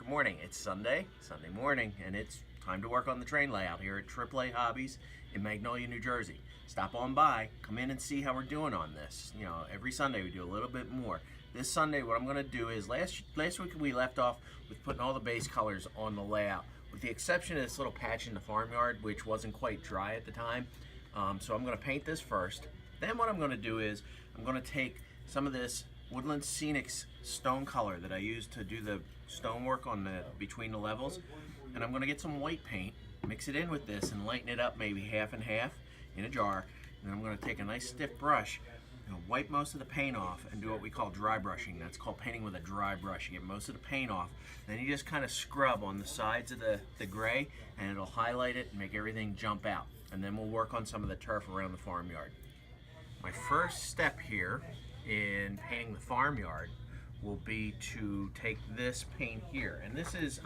morning. It's Sunday morning, and it's time to work on the train layout here at AAA Hobbies in Magnolia, New Jersey. Stop on by, come in and see how we're doing on this. You know, every Sunday we do a little bit more. This Sunday what I'm going to do is, last week we left off with putting all the base colors on the layout, with the exception of this little patch in the farmyard, which wasn't quite dry at the time. So I'm going to paint this first. Then what I'm going to do is, I'm going to take some of this Woodland Scenics stone color that I used to do the stonework on the between the levels, and I'm going to get some white paint, mix it in with this, and lighten it up maybe half and half in a jar. And then I'm going to take a nice stiff brush and wipe most of the paint off and do what we call dry brushing. That's called painting with a dry brush. You get most of the paint off, then you just kind of scrub on the sides of the gray, and it'll highlight it and make everything jump out. And then we'll work on some of the turf around the farmyard. My first step here in painting the farmyard will be to take this paint here, and this is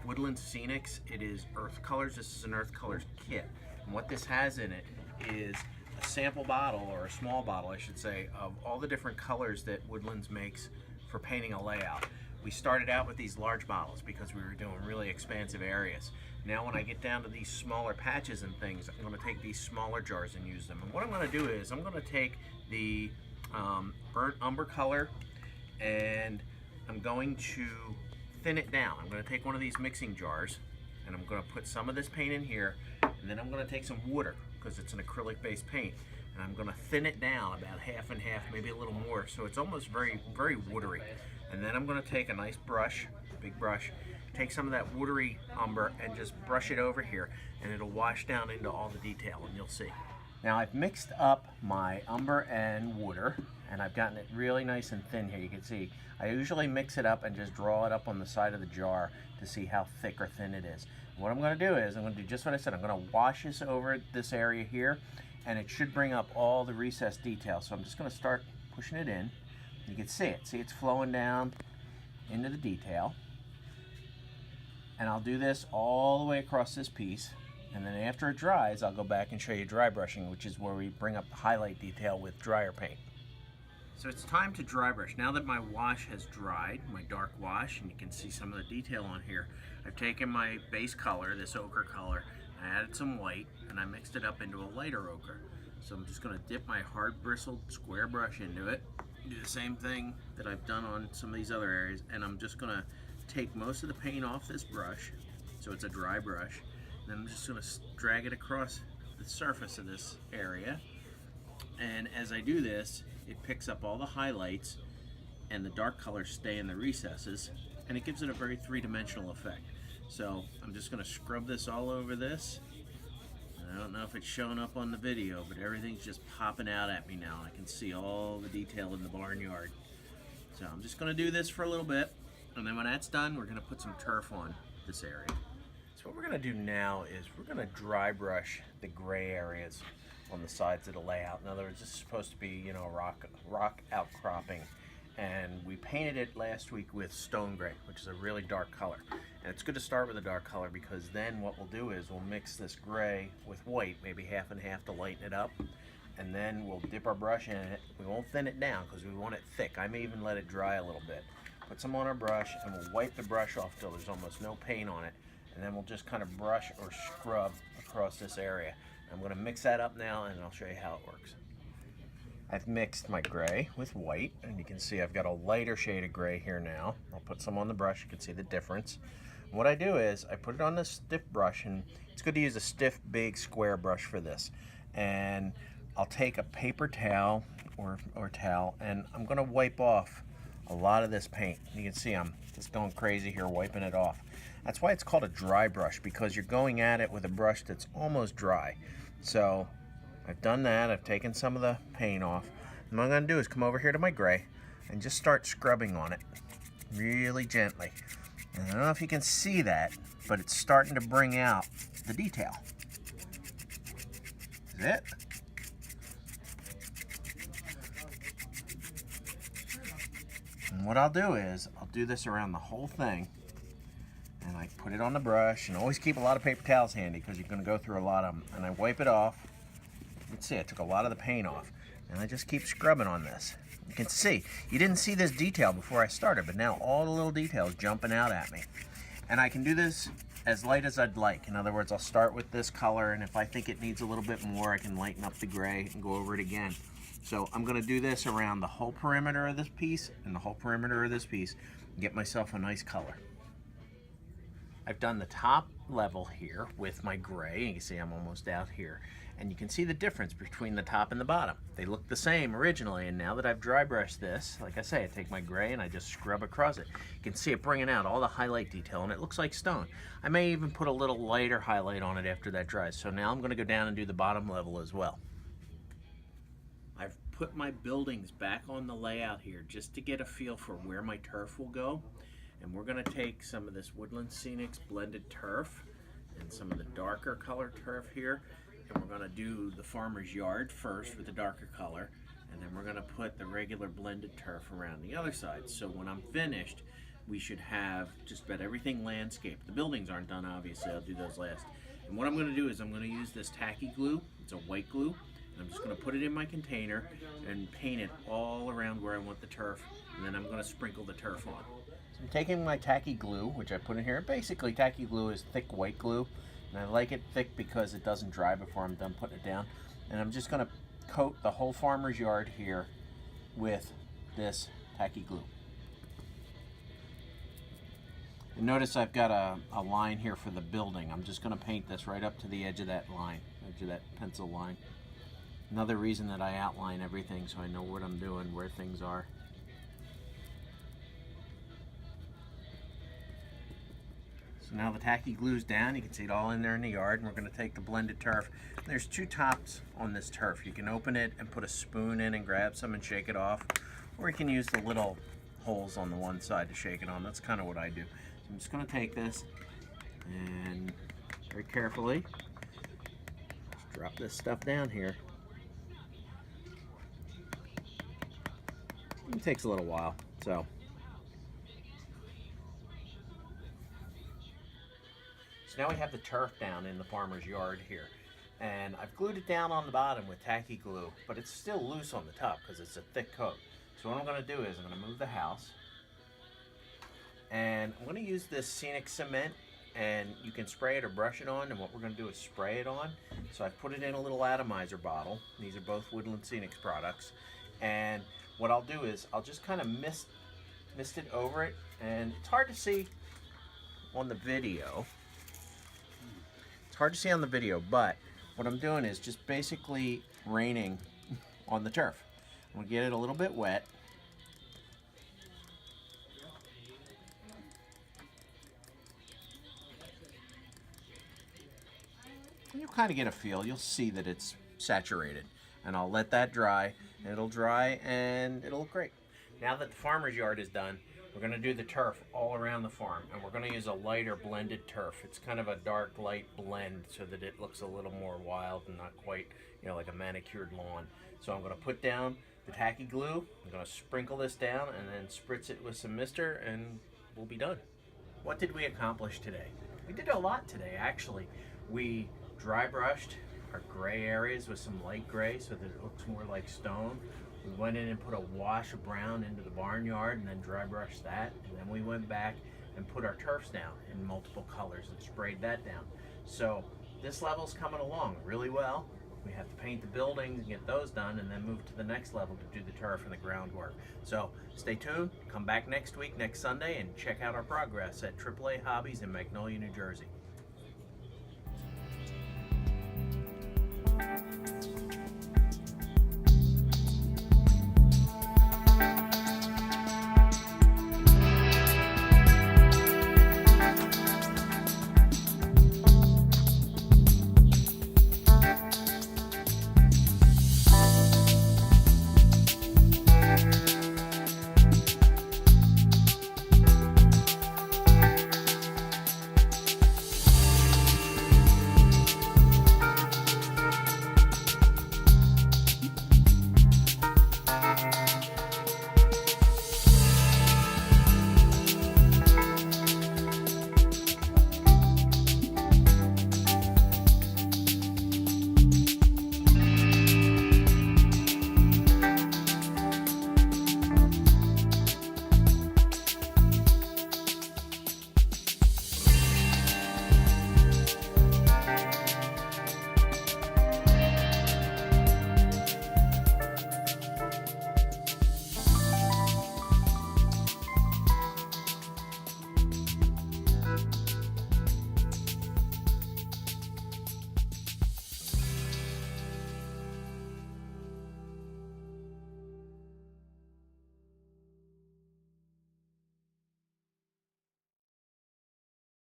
Woodland Scenics. It is earth colors. This is an earth colors kit, and what this has in it is a sample bottle, or a small bottle I should say, of all the different colors that Woodlands makes for painting a layout. We started out with these large bottles because we were doing really expansive areas. Now when I get down to these smaller patches and things, I'm going to take these smaller jars and use them. And what I'm going to do is, I'm going to take the burnt umber color, and I'm going to thin it down. I'm going to take one of these mixing jars, and I'm going to put some of this paint in here, and then I'm going to take some water, because it's an acrylic based paint, and I'm going to thin it down about half and half, maybe a little more, so it's almost very watery. And then I'm going to take a nice brush, big brush, take some of that watery umber and just brush it over here, and it'll wash down into all the detail, and you'll see. Now I've mixed up my umber and water, and I've gotten it really nice and thin here. You can see I usually mix it up and just draw it up on the side of the jar to see how thick or thin it is. And what I'm going to do is, I'm going to do just what I said. I'm going to wash this over this area here, and it should bring up all the recessed details. So I'm just going to start pushing it in. You can see it. See, it's flowing down into the detail. And I'll do this all the way across this piece. And then after it dries, I'll go back and show you dry brushing, which is where we bring up the highlight detail with dryer paint. So it's time to dry brush. Now that my wash has dried, my dark wash, and you can see some of the detail on here, I've taken my base color, this ochre color, I added some white, and I mixed it up into a lighter ochre. So I'm just going to dip my hard bristled square brush into it, do the same thing that I've done on some of these other areas, and I'm just going to take most of the paint off this brush, so it's a dry brush. Then I'm just going to drag it across the surface of this area, and as I do this, it picks up all the highlights, and the dark colors stay in the recesses, and it gives it a very three-dimensional effect. So I'm just going to scrub this all over this. I don't know if it's showing up on the video, but everything's just popping out at me now. I can see all the detail in the barnyard. So I'm just going to do this for a little bit, and then when that's done, we're going to put some turf on this area. So what we're going to do now is we're going to dry brush the gray areas on the sides of the layout. In other words, this is supposed to be, you know, rock outcropping, and we painted it last week with stone gray, which is a really dark color. And it's good to start with a dark color, because then what we'll do is we'll mix this gray with white, maybe half and half to lighten it up, and then we'll dip our brush in it. We won't thin it down because we want it thick. I may even let it dry a little bit. Put some on our brush, and we'll wipe the brush off till there's almost no paint on it, and then we'll just kind of brush or scrub across this area. I'm going to mix that up now, and I'll show you how it works. I've mixed my gray with white, and you can see I've got a lighter shade of gray here now. I'll put some on the brush. You can see the difference. And what I do is I put it on this stiff brush, and it's good to use a stiff, big, square brush for this. And I'll take a paper towel or towel, and I'm going to wipe off a lot of this paint. You can see I'm just going crazy here wiping it off. That's why it's called a dry brush, because you're going at it with a brush that's almost dry. So I've done that. I've taken some of the paint off. And what I'm going to do is come over here to my gray and just start scrubbing on it really gently. And I don't know if you can see that, but it's starting to bring out the detail. Is it? And what I'll do is I'll do this around the whole thing, and I put it on the brush, and always keep a lot of paper towels handy because you're going to go through a lot of them. And I wipe it off. You can see I took a lot of the paint off. And I just keep scrubbing on this. You can see, you didn't see this detail before I started, but now all the little details jumping out at me. And I can do this as light as I'd like. In other words, I'll start with this color, and if I think it needs a little bit more, I can lighten up the gray and go over it again. So I'm gonna do this around the whole perimeter of this piece and the whole perimeter of this piece and get myself a nice color. I've done the top level here with my gray. You can see I'm almost out here. And you can see the difference between the top and the bottom. They look the same originally, and now that I've dry brushed this, like I say, I take my gray and I just scrub across it. You can see it bringing out all the highlight detail, and it looks like stone. I may even put a little lighter highlight on it after that dries. So now I'm gonna go down and do the bottom level as well. I've put my buildings back on the layout here just to get a feel for where my turf will go. And we're gonna take some of this Woodland Scenics blended turf and some of the darker color turf here, and we're gonna do the farmer's yard first with the darker color, and then we're gonna put the regular blended turf around the other side. So when I'm finished, we should have just about everything landscaped. The buildings aren't done, obviously, I'll do those last. And what I'm gonna do is I'm gonna use this tacky glue, it's a white glue, and I'm just gonna put it in my container and paint it all around where I want the turf, and then I'm gonna sprinkle the turf on. So I'm taking my tacky glue, which I put in here. Basically, tacky glue is thick white glue, and I like it thick because it doesn't dry before I'm done putting it down. And I'm just gonna coat the whole farmer's yard here with this tacky glue. And notice I've got a line here for the building. I'm just gonna paint this right up to the edge of that line, edge of that pencil line. Another reason that I outline everything so I know what I'm doing, where things are. So now the tacky glue's down, you can see it all in there in the yard, and we're gonna take the blended turf. There's two tops on this turf. You can open it and put a spoon in and grab some and shake it off, or you can use the little holes on the one side to shake it on. That's kind of what I do. So I'm just gonna take this and very carefully just drop this stuff down here. It takes a little while, so. So now we have the turf down in the farmer's yard here. And I've glued it down on the bottom with tacky glue, but it's still loose on the top because it's a thick coat. So what I'm gonna do is I'm gonna move the house, and I'm gonna use this scenic cement, and you can spray it or brush it on, and what we're gonna do is spray it on. So I've put it in a little atomizer bottle. These are both Woodland Scenics products. And what I'll do is I'll just kind of mist it over it, and it's hard to see on the video. It's hard to see on the video, but what I'm doing is just basically raining on the turf. I'm gonna get it a little bit wet. And you'll kind of get a feel. You'll see that it's saturated. And I'll let that dry, and it'll dry, and it'll look great. Now that the farmer's yard is done, we're gonna do the turf all around the farm, and we're gonna use a lighter blended turf. It's kind of a dark light blend so that it looks a little more wild and not quite, you know, like a manicured lawn. So I'm gonna put down the tacky glue, I'm gonna sprinkle this down, and then spritz it with some mister, and we'll be done. What did we accomplish today? We did a lot today, actually. We dry brushed our gray areas with some light gray so that it looks more like stone. We went in and put a wash of brown into the barnyard and then dry brushed that. And then we went back and put our turfs down in multiple colors and sprayed that down. So this level's coming along really well. We have to paint the buildings and get those done, and then move to the next level to do the turf and the groundwork. So stay tuned, come back next week, next Sunday, and check out our progress at AAA Hobbies in Magnolia, New Jersey.